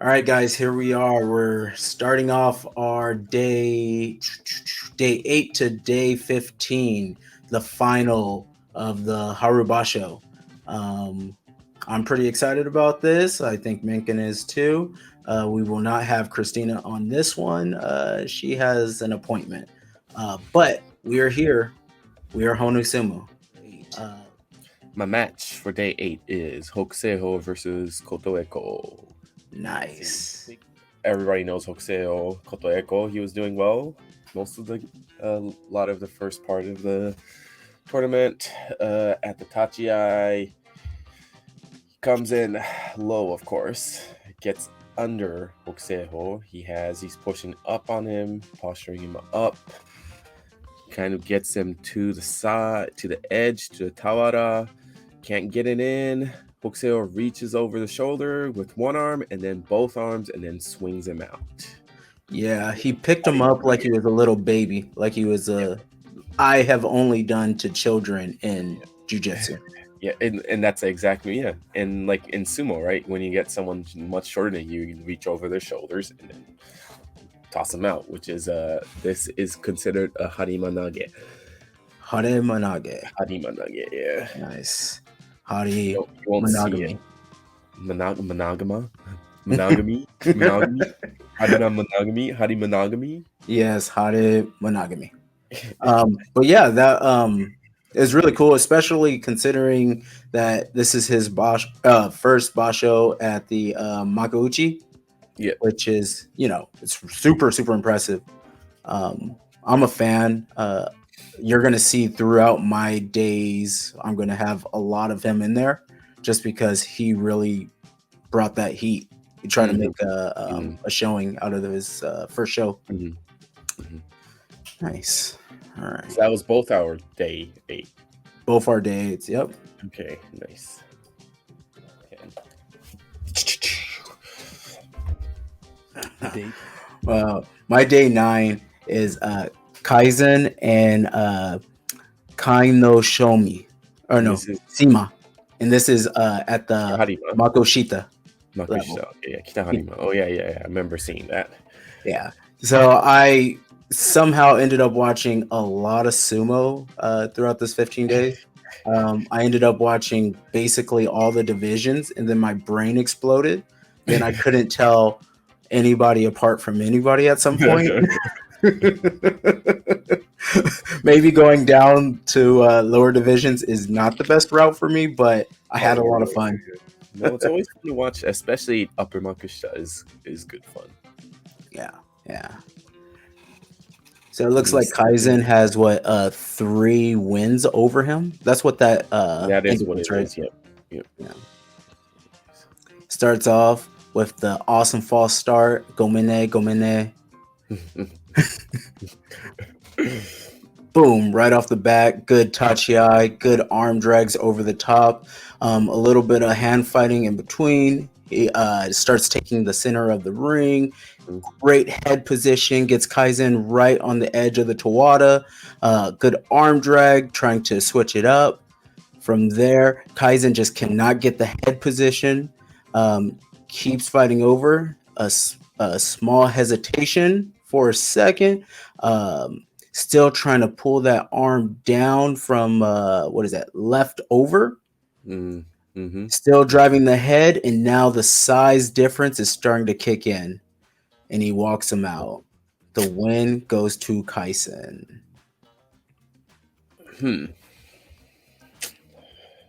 All right, guys, here we are. We're starting off our day 8 to day 15, the final of the HARU BASHO. Um, I'm pretty excited about this. I think Mengkin is too. We will not have Christina on this one. She has an appointment. But we are here. We are Honu Sumo. Uh, My match for day 8 is Hokuseiho versus Kotoeko. nice. Everybody knows Hokuseiho. Kotoeko, he was doing well most of the lot of the first part of the tournament. At the Tachiai, he comes in low, of course. Gets under Hokuseiho. He's pushing up on him, posturing him up. Kind of gets him to the side, to the edge, to the Tawara. Can't get it in. Hokuseiho reaches over the shoulder with one arm and then both arms and then swings him out. Yeah, he picked him up like he was a little baby, like he was I have only done to children in jujitsu. Yeah, and that's exactly, yeah. And like in sumo, right? When you get someone much shorter than you, you reach over their shoulders and then toss them out, which is this is considered a harima nage. Hare manage. Harima nage, yeah. Nice. Hari You won't monogamy. see it. Monogamy? Monogamy? Hari monogamy? Yes, hare monogamy. But yeah, that is really cool, especially considering that this is his first basho at the Makauchi. Yeah. Which is, it's super, super impressive. I'm a fan. You're going to see throughout my days, I'm going to have a lot of him in there just because he really brought that heat. He tried to make a showing out of his first show. Nice. All right. So that was both our day 8. Both our days. Yep. Okay, nice. My day 9 is Kaizen and Kain no Shomi. Or no, Sima. And this is at the Makoshita. Makoshita. Yeah, Kitaharima. Oh, yeah. I remember seeing that. Yeah. So I somehow ended up watching a lot of sumo throughout this 15 days. I ended up watching basically all the divisions, and then my brain exploded. Then I couldn't tell anybody apart from anybody at some point. Maybe going down to lower divisions is not the best route for me, but I had a lot of fun. No, it's always fun to watch, especially upper Makushita is good fun. Yeah. So it looks like Kaizen has 3 wins over him. That's what that is what it is. Yep. Yeah. Starts off with the awesome false start. Gomene. Boom, right off the bat. Good tachi, good arm drags over the top. A little bit of hand fighting in between. He starts taking the center of the ring. Great head position. Gets Kaizen right on the edge of the Tawada. Good arm drag, trying to switch it up. From there, Kaizen just cannot get the head position. Keeps fighting over. A small hesitation for a second. Still trying to pull that arm down from left over. Still driving the head, and now the size difference is starting to kick in, and he walks him out. The win goes to Kaizen.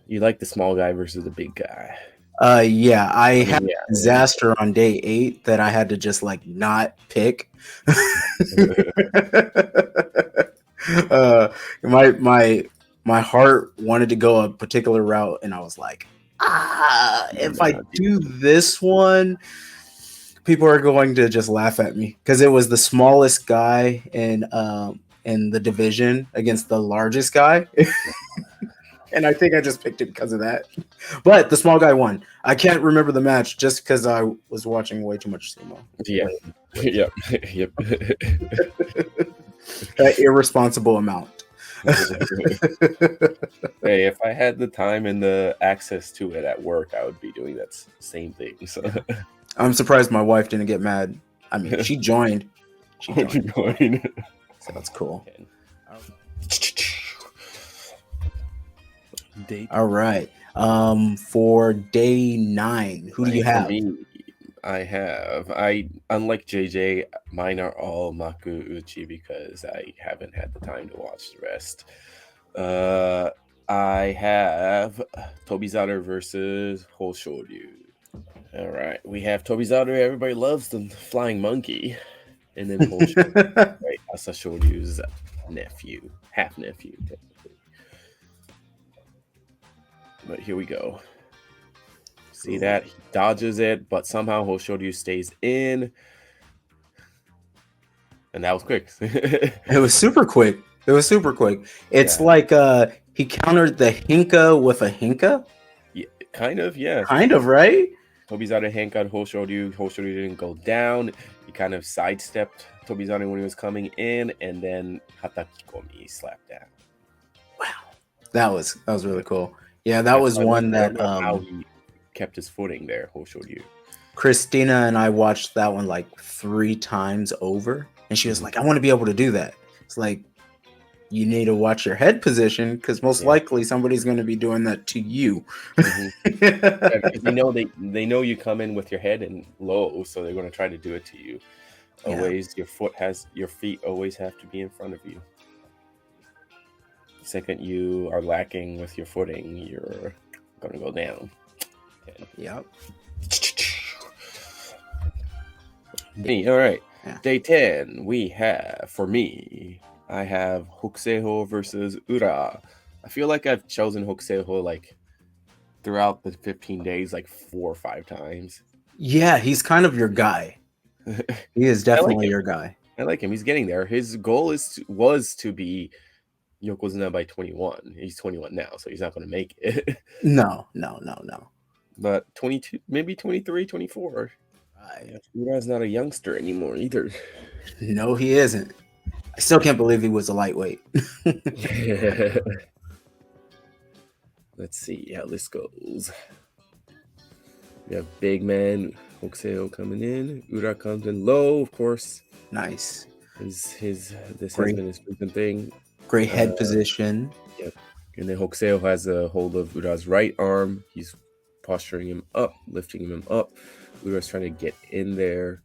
You like the small guy versus the big guy? Yeah, I had a disaster on day 8 that I had to just not pick. My heart wanted to go a particular route, and I was like, if I do this one, people are going to just laugh at me because it was the smallest guy in the division against the largest guy. And I think I just picked it because of that. But the small guy won. I can't remember the match just because I was watching way too much sumo. Yeah. Yep. That irresponsible amount. Hey, if I had the time and the access to it at work, I would be doing that same thing. So. I'm surprised my wife didn't get mad. I mean, she joined. She joined. So that's cool. All right. For day 9, who do you have? For me, I unlike JJ, mine are all Makuuchi because I haven't had the time to watch the rest. I have Tobizaru versus Hoshoryu. All right, we have Tobizaru. Everybody loves the flying monkey, and then Hoshoryu, right? Asashoryu's nephew, half nephew, technically. But here we go. See that? He dodges it, but somehow Hoshoryu stays in. And that was quick. It was super quick. It's like he countered the Hinka with a Hinka? Yeah, kind of, yeah. Kind of, right? Tobizaru Henka Hoshoryu. Hoshoryu didn't go down. He kind of sidestepped Tobizaru when he was coming in, and then Hatakikomi slapped down. Wow. That was really cool. Yeah, that was one that how he kept his footing there, Hoshoryu. Christina and I watched that one like 3 times over, and she was like, I want to be able to do that. It's like, you need to watch your head position because most likely somebody's going to be doing that to you. Because they know you come in with your head and low, so they're going to try to do it to you. Always, your feet always have to be in front of you. The second you are lacking with your footing, you're going to go down. Okay. Yep. All right. Yeah. Day 10, we have, for me, I have Hokuseiho versus Ura. I feel like I've chosen Hokuseiho like throughout the 15 days, like 4 or 5 times. Yeah, he's kind of your guy. He is definitely your guy. I like him. He's getting there. His goal was to be Yokozuna by 21. He's 21 now, so he's not going to make it. No. But 22, maybe 23, 24. Right. Ura's not a youngster anymore either. No, he isn't. I still can't believe he was a lightweight. Let's see how this goes. We have big man Hokuseiho coming in. Ura comes in low, of course. Nice. This has been his frequent thing. Great head position. Yep. And then Hokuseiho has a hold of Ura's right arm. He's posturing him up, lifting him up. Ura's trying to get in there.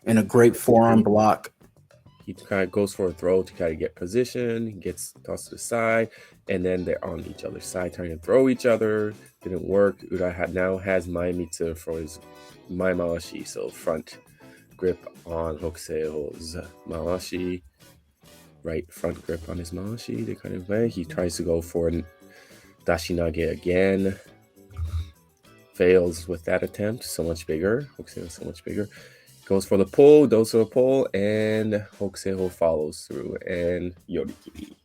And a great forearm block. He kind of goes for a throw to kind of get position. He gets tossed to the side, and then they're on each other's side trying to throw each other. Didn't work. Ura now has Maemitsu for his Mae Mawashi, so front grip on Hokuseiho's Mawashi. Right front grip on his Mawashi. They kind of way. He tries to go for an Dashinage again. Fails with that attempt. So much bigger. Hokuseiho so much bigger. Goes for the pull, doso pull, and Hokuseiho follows through, and Yorikiri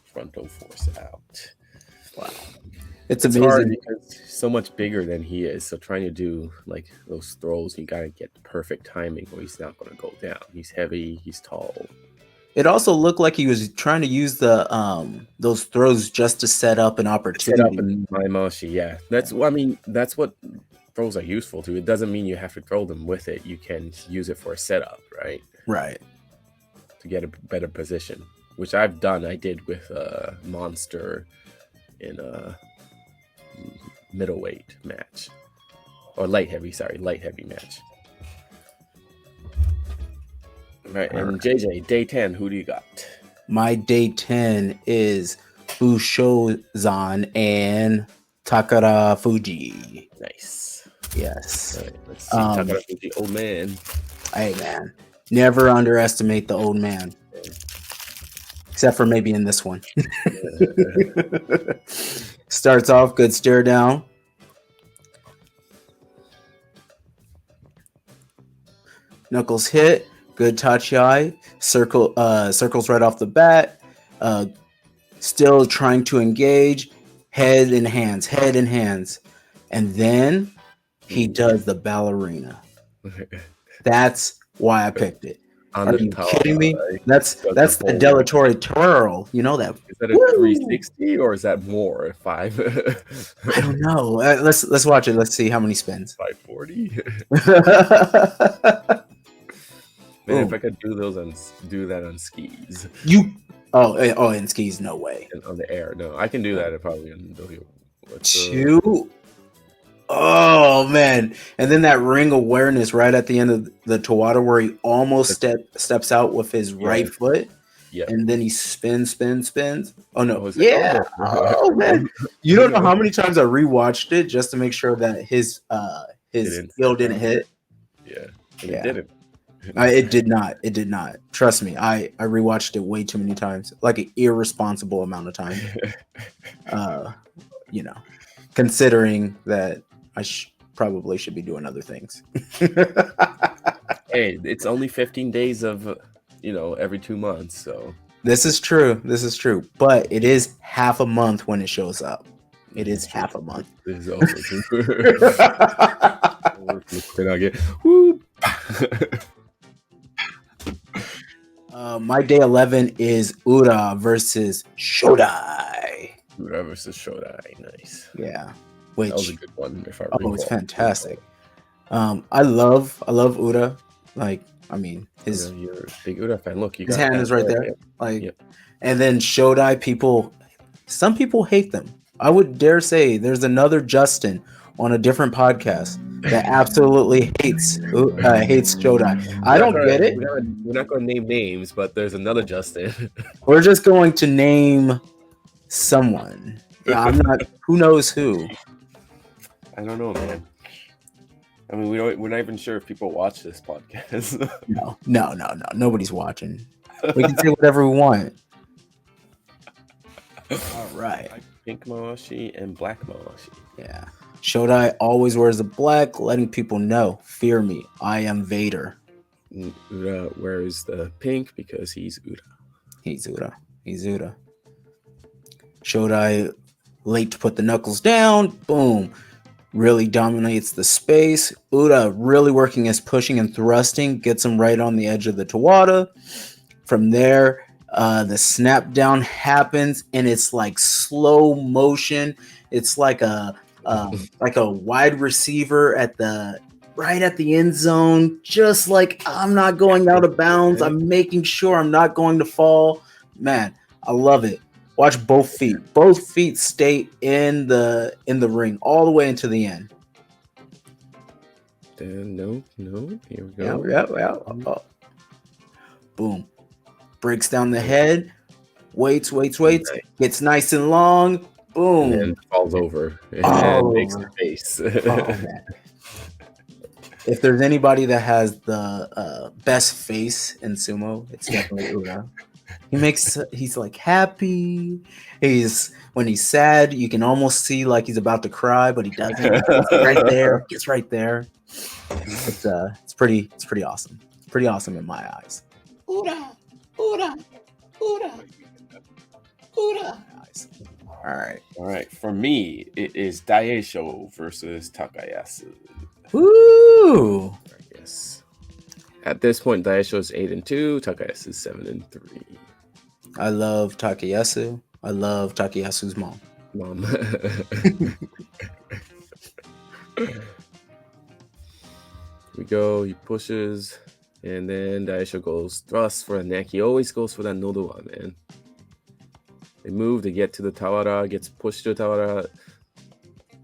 frontal force out. Wow. It's amazing hard because he's so much bigger than he is. So trying to do like those throws, you gotta get the perfect timing, or he's not gonna go down. He's heavy, he's tall. It also looked like he was trying to use the those throws just to set up an opportunity. Set up in Maemoshi, yeah. That's what throws are useful to. It doesn't mean you have to throw them with it. You can use it for a setup, right? Right. To get a better position, which I've done. I did with Monster in a middleweight match. Or light heavy match. All right, and JJ, day 10, who do you got? My day 10 is Bushozan and Takarafuji. Nice. Yes. All right, let's see. Takarafuji, old man. Hey, man. Never underestimate the old man. Except for maybe in this one. Starts off, good stare down. Knuckles hit. Good tachi. Circles right off the bat. Still trying to engage. Head and hands. And then he does the ballerina. That's why I picked it. on Are the you kidding Tawara, me? like, That's does the the whole dilatory twirl. You know that. is that a Woo! 360 or is that more? 5 I don't know. Let's watch it. Let's see how many spins. 540? Man, if Boom. I could do that on skis You. And skis. No way. and on the air. No, I can do that probably on dohyo. What's Two. Oh man! And then that ring awareness right at the end of the Tawada where he almost steps out with his right foot, yeah. and then he spins. Oh no! Oh, is it? Yeah! Oh man! You don't know No. how many times I rewatched it just to make sure that his heel didn't hit. Yeah. And Yeah. it didn't. It did not. It did not. Trust me. I rewatched it way too many times, like an irresponsible amount of time. You know, considering that I probably should be doing other things. Hey, it's only 15 days of, every 2 months. So This is true. But it is half a month when it shows up. It is half a month. This is also true. My day 11 is Ura versus Shodai. Ura versus Shodai. Nice. Yeah. That was a good one, if I recall. Oh, it's fantastic. I love Ura. Like, I mean, you're a big Ura fan. Look, his hand is right there. Yeah. Like, Yep. And then Shodai, some people hate them. I would dare say there's another Justin on a different podcast that absolutely hates Shodai. I don't get it. We're not going to name names, but there's another Justin. We're just going to name someone. Yeah, I'm not. Who knows who? I don't know, man. I mean, we're not even sure if people watch this podcast. No. Nobody's watching. We can say whatever we want. All right. Pink Mawashi and black Mawashi. Yeah. Shodai always wears the black, letting people know, fear me, I am Vader. Ura wears the pink because he's Ura. He's Ura. Shodai, late to put the knuckles down. Boom. Really dominates the space. Ura really working his pushing and thrusting. Gets him right on the edge of the Tawada. From there, the snap down happens, and it's like slow motion. It's like a wide receiver right at the end zone. Just like I'm not going out of bounds. I'm making sure I'm not going to fall. Man, I love it. Watch both feet. Both feet stay in the ring all the way into the end. No. Here we go. Yeah. Boom. Breaks down the head. Waits. Gets nice and long. Boom. And then falls over. And makes the face. If there's anybody that has the best face in sumo, it's definitely Ura. He's like happy. When he's sad, you can almost see like he's about to cry, but he doesn't. Gets right there. It's pretty awesome. It's pretty awesome in my eyes. Ura. All right. For me, it is Daisho versus Takayasu. Woo! I guess. At this point, Daisho is 8-2. Takayasu is 7-3. I love Takayasu. I love Takayasu's mom. We go. He pushes, and then Daisho goes thrust for a neck. He always goes for that nodowa, man. They move. They get to the Tawara. Gets pushed to the Tawara.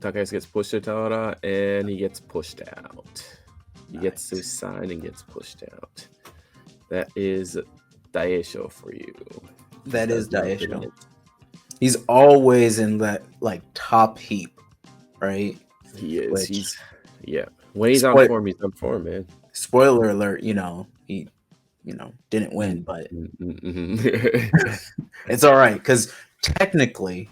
Takayasu gets pushed to the Tawara, and he gets pushed out. He gets his sign and gets pushed out. That is Daisho for you. That is Daisho. He's always in that like top heap, right? He is. When he's on form, he's on form, man. Spoiler alert, he didn't win, but it's all right because technically,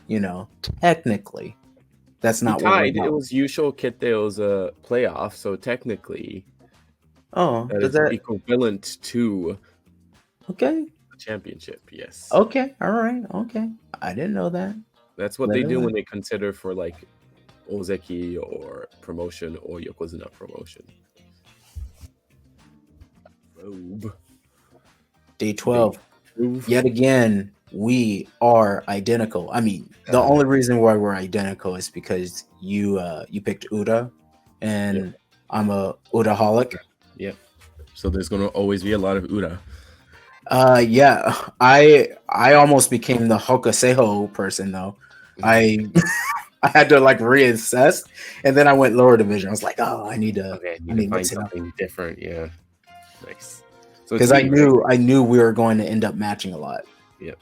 that's not what tied. It was Yusho Kette. It was a playoff, so technically, is that equivalent to okay a championship? Yes. Okay. All right. Okay. I didn't know that. That's what they do when they consider for like Ozeki or promotion or Yokozuna promotion. Robe. Day 12. Oof. Yet again, we are identical. I mean, the only reason why we're identical is because you picked Uda, and I'm a Udaholic. Yep. So there's gonna always be a lot of Uda. Yeah, I almost became the Hokuseiho person though. I I had to like reassess, and then I went lower division. I was like, oh, I need to find mix it up something different. Yeah. Nice. So it's because I me, knew right? I kneu we were going to end up matching a lot. Yep.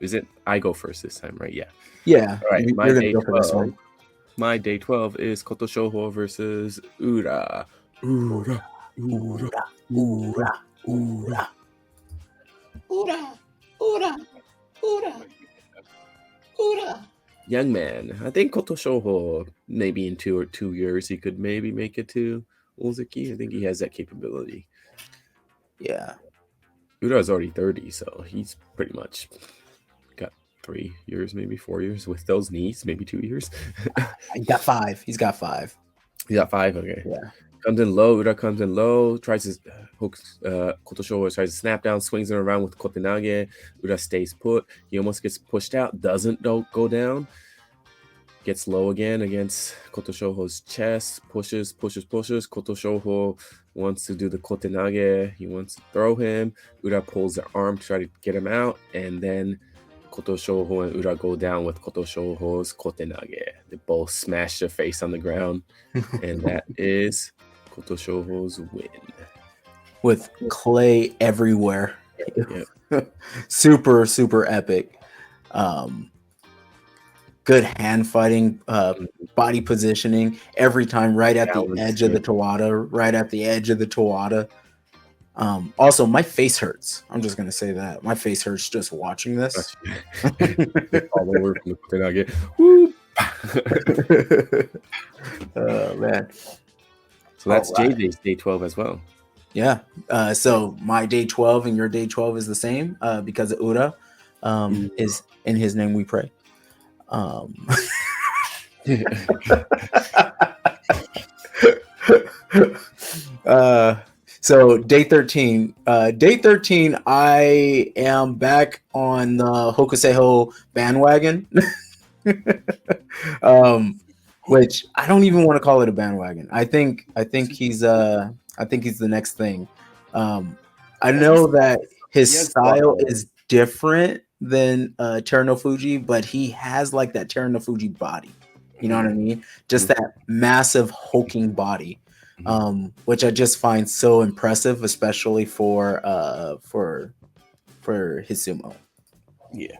Is it? I go first this time, right? Yeah. Yeah, All right. My you're gonna day go for this 12. one. My day 12 is Koto Shouho versus Ura. Ura. Ura. Ura. Ura. Uda, Uda, Uda, Uda. Young man. I think Koto Shouho, maybe in 2 years, he could maybe make it to Ozeki. I think he has that capability. Yeah. Ura is already 30, so he's pretty much got 3 years, maybe 4 years with those knees, maybe 2 years. He got 5. He's got 5. He got 5. Okay. Yeah. Comes in low. Ura comes in low. Tries to hook. Koto Shouho tries to snap down, swings him around with kotenage. Ura stays put. He almost gets pushed out. Doesn't go down. Gets low again against Koto Shouho's chest. Pushes. Koto Shouho wants to do the kotenage. He wants to throw him. Ura pulls the arm to try to get him out, and then Koto Shouho and Ura go down with Koto Shouho's kotenage. They both smash their face on the ground, and that is Koto Shouho's win. With clay everywhere. Yep. Super, super epic. Good hand fighting, body positioning every time, right at the edge of the Tawada, right at the edge of the Tawada. Also, my face hurts. I'm just gonna say that my face hurts just watching this. All over from the kotenage. Woo! Oh man. So that's All right. JJ's day 12 as well. Yeah. So my day 12 and your day 12 is the same because of Ura is in his name we pray. So day 13. Day 13, I am back on the Hokuseiho bandwagon. Which I don't even want to call it a bandwagon. I think he's the next thing. I know that his style is different than Terunofuji, but he has like that Terunofuji body. You know what I mean? Just that massive hulking body, which I just find so impressive, especially for his sumo. Yeah.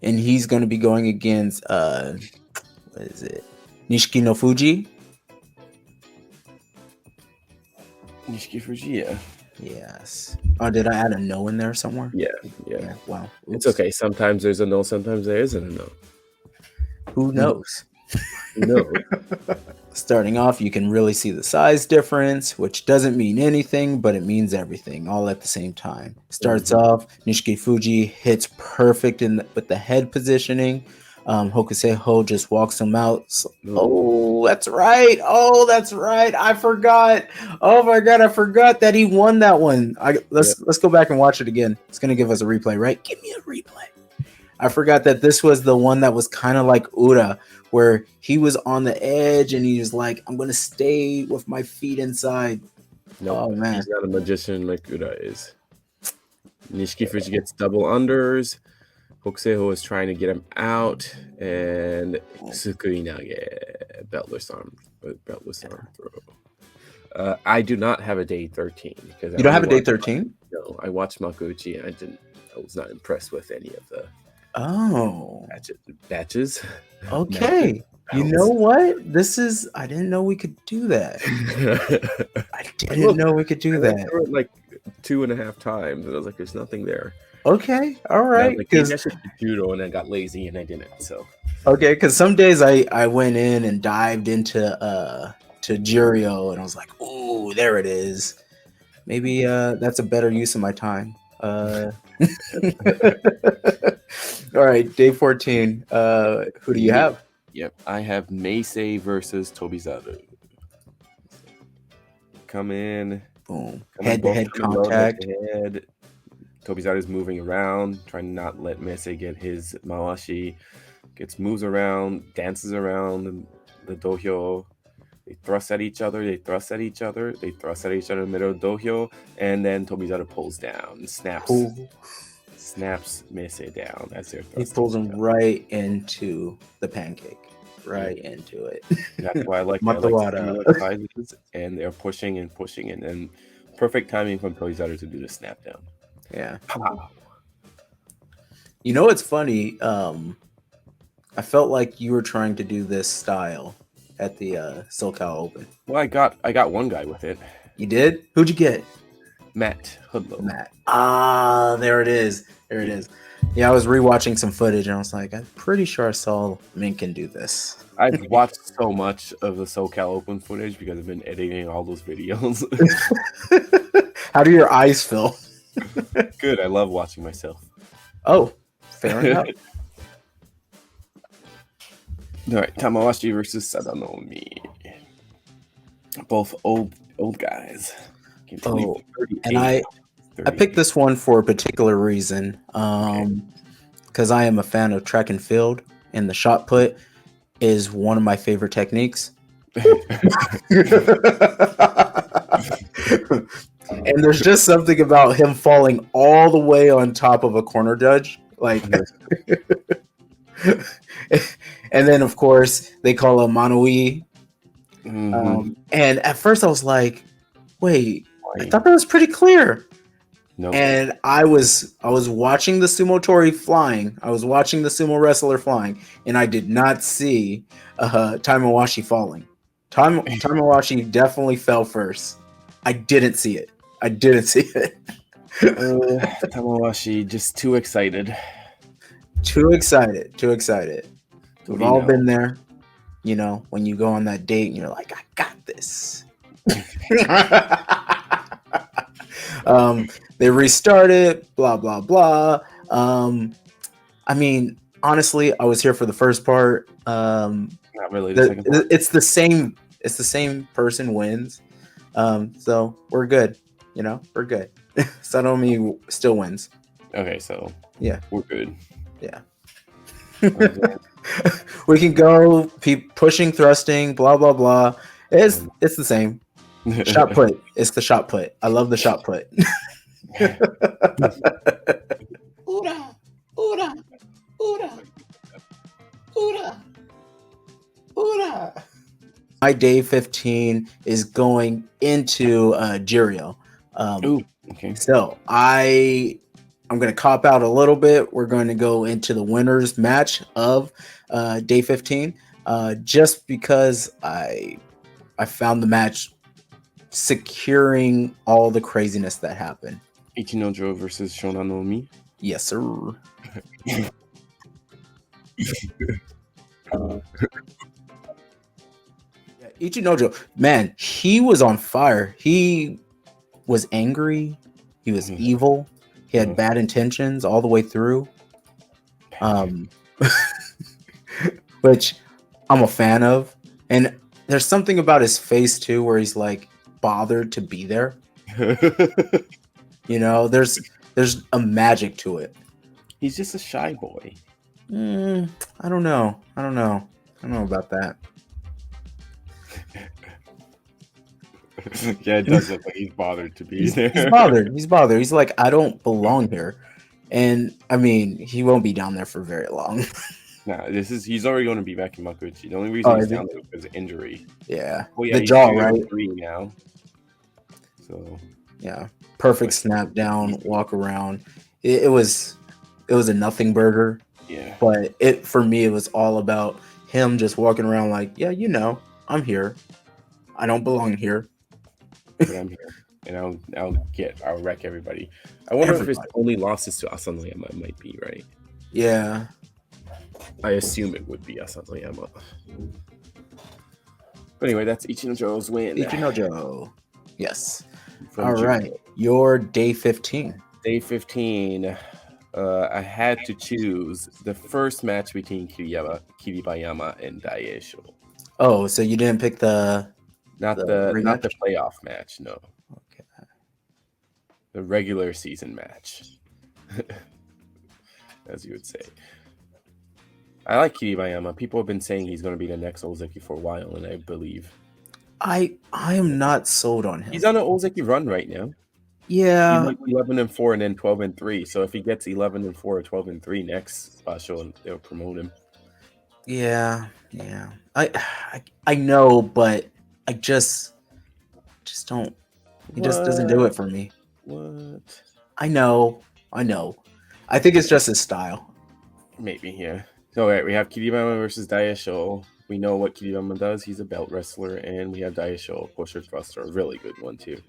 And he's going to be going against what is it? Ichinojo. Fuji, yeah. Yes. Oh, did I add a no in there somewhere? Yeah. Wow. It's okay. Sometimes there's a no, sometimes there isn't a no. Who knows? Who knows? Starting off, you can really see the size difference, which doesn't mean anything, but it means everything all at the same time. Starts off, Fuji hits perfect with the head positioning. Hokuseiho just walks him out. Oh, that's right. I forgot. Oh my god, I forgot that he won that one. Let's go back and watch it again. It's gonna give us a replay, right? Give me a replay. I forgot that this was the one that was kind of like Ura, where he was on the edge and he was like, I'm gonna stay with my feet inside. Nope, oh man, he's not a magician like Ura is. Fuji gets double unders. Hokuseiho is trying to get him out, and Sukuinage, beltless arm throw. I do not have a day 13 because you don't have a day 13. No, I watched Makuuchi and I was not impressed with any of the batches. Okay, you know what? I didn't know we could do that. I didn't know we could do that. I like 2.5 times, and I was like, "There's nothing there." Okay, all right. Because I should judo, and I got lazy and I didn't. So okay, because some days I went in and dived into to Jurio, and I was like, "Ooh, there it is." Maybe that's a better use of my time. All right, day 14. Who do you have? Yep, I have Meisei versus Tobizaru. Come in. Boom. Coming Head to both head coming low head contact. to head. Tobizada's moving around, trying to not let Mese get his mawashi. Moves around, dances around the dohyo. They thrust at each other. They thrust at each other. They thrust at each other in the middle of dohyo, and then Tobizada pulls down, snaps Mese down as they're He thrusting. pulls him right into the pancake. Right into it. That's why I like Matawada. sizes, and they're pushing and pushing, and then perfect timing from Tobizada to do the snap down. Yeah. Pow. You know what's funny? I felt like you were trying to do this style at the SoCal Open. Well, I got one guy with it. You did? Who'd you get? Matt Hoodlow. Matt. Ah, there it is. There it is. Yeah, I was rewatching some footage and I was like, I'm pretty sure I saw Mengkin do this. I've watched so much of the SoCal Open footage because I've been editing all those videos. How do your eyes feel? Good. I love watching myself. Oh, fair enough. All right, Tamawashi versus Sadanomi. Both old guys. Oh, and I picked this one for a particular reason. Because I am a fan of track and field, and the shot put is one of my favorite techniques. And there's just something about him falling all the way on top of a corner judge, like. And then, of course, they call him Manui. And at first, I was like, "Wait, I thought that was pretty clear." No. And I was watching the sumo tori flying. I was watching the sumo wrestler flying, and I did not see Tamawashi falling. Tamawashi definitely fell first. I didn't see it. Tamawashi just too excited. Too excited. We've all been there, you know, when you go on that date and you're like, I got this. They restarted, blah, blah, blah. I mean, honestly, I was here for the first part. Not really the second part. It's the same person wins. So we're good. You know, we're good. Sanomi still wins. Okay, so yeah, we're good. Yeah. We can go pushing, thrusting, blah blah blah. It's the same. Shot put. It's the shot put. I love the shot put. Ura, ura, ura, ura, ura. My day 15 is going into Jirio. Okay. So I'm going to cop out a little bit. We're going to go into the winners match of day 15, just because I found the match securing all the craziness that happened. Ichinojo versus Shonanomi. Yes, sir. Ichinojo, man, he was on fire. He was angry. He was evil. He had bad intentions all the way through. Which I'm a fan of. And there's something about his face too, where he's like bothered to be there. You know, there's a magic to it. He's just a shy boy. I don't know about that. Yeah, it does look like he's bothered to be there. He's bothered. He's like, I don't belong here. And I mean, he won't be down there for very long. Nah, he's already going to be back in Makuuchi. The only reason he's down there is because of injury. Yeah. Well, yeah, the jaw, right? 3 now. So yeah. Perfect snap down, walk around. It was a nothing burger. Yeah. But for me, it was all about him just walking around like, yeah, you know, I'm here. I don't belong here. But I'm here. And I'll wreck everybody. I wonder if his only losses to Asanoyama might be, right? Yeah. I assume it would be Asanoyama. But anyway, that's Ichinojo's win. Ichinojo. Yes. All right. Your day 15. Day 15. I had to choose the first match between Kiribayama and Daieisho. Oh, so you didn't pick the not the playoff match, no. Okay. the regular season match, as you would say. I like Kiribayama. People have been saying he's going to be the next Ozeki for a while, and I believe. I am not sold on him. He's on an Ozeki run right now. Yeah. He's 11-4 and then 12-3. So if he gets 11-4 or 12-3 next Basho, they'll promote him. Yeah. I know, but I just don't. He just doesn't do it for me. What? I know. I think it's just his style. Maybe, yeah. So, all right, we have Kiriyama versus Daisho. We know what Kiriyama does. He's a belt wrestler. And we have Daisho, pusher thruster, a really good one, too.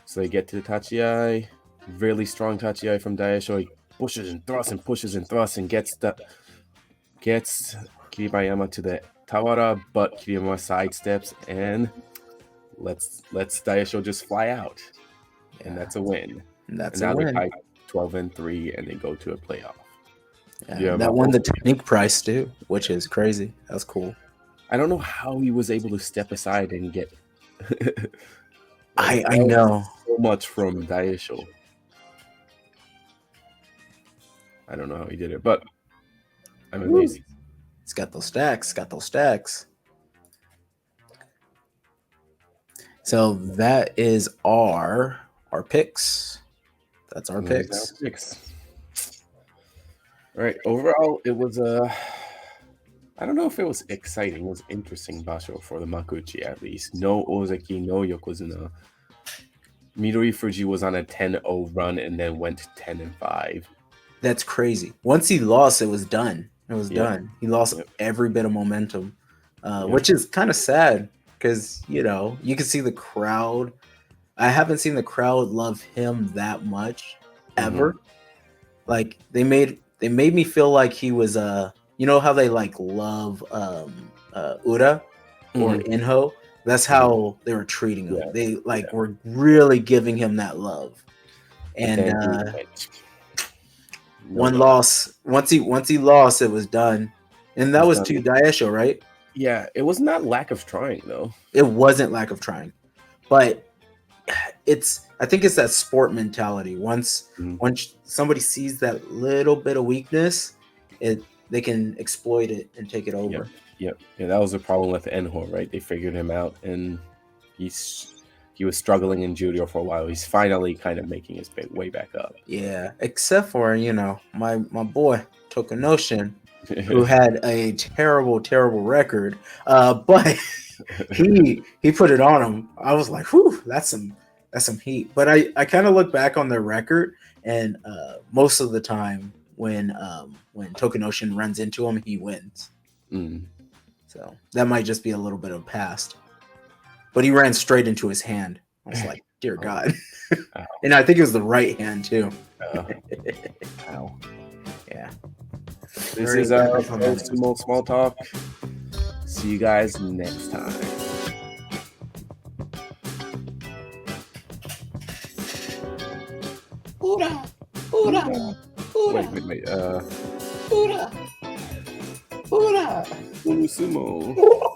So they get to the Tachiai. Really strong Tachiai from Daisho. He pushes and thrusts and gets Kiribayama to the Tawara, but Kiriyama sidesteps and lets Daisho just fly out. And that's a win. And that's and now a win. They're tied 12-3, and they go to a playoff. Yeah, that won the technique prize too, which is crazy. That's cool. I don't know how he was able to step aside and get. I know so much from Daisho. I don't know how he did it, but I'm amazed. He's got those stacks. So that is our picks. That's our picks. All right. Overall, it was I don't know if it was exciting. It was interesting basho for the Makuuchi, at least. No Ozeki, no Yokozuna. Midorifuji was on a 10-0 run and then went 10-5. That's crazy. Once he lost, it was done. Done. He lost every bit of momentum, which is kind of sad because, you can see the crowd. I haven't seen the crowd love him that much ever. Like they made me feel like he was how they like love Ura or Inho. That's how they were treating him. They were really giving him that love. And one loss. Once he lost, it was done. And that was to Daisho, right? Yeah, it was not lack of trying though. It wasn't lack of trying, but I think it's that sport mentality. Once somebody sees that little bit of weakness, they can exploit it and take it over. Yeah, that was the problem with Enho, right? They figured him out, and he was struggling in judo for a while. He's finally kind of making his way back up. Yeah, except for my boy Tokunoshin, who had a terrible record, but he put it on him. I was like, whew, that's some heat. But I kind of look back on their record, and most of the time when Tokunoshin runs into him, he wins. So that might just be a little bit of past. But he ran straight into his hand. I was like, dear God. And I think it was the right hand too. Ow. Yeah. This is our Pro Sumo Smalltalk. See you guys next time. Ura. Wait. Ura. Sumo.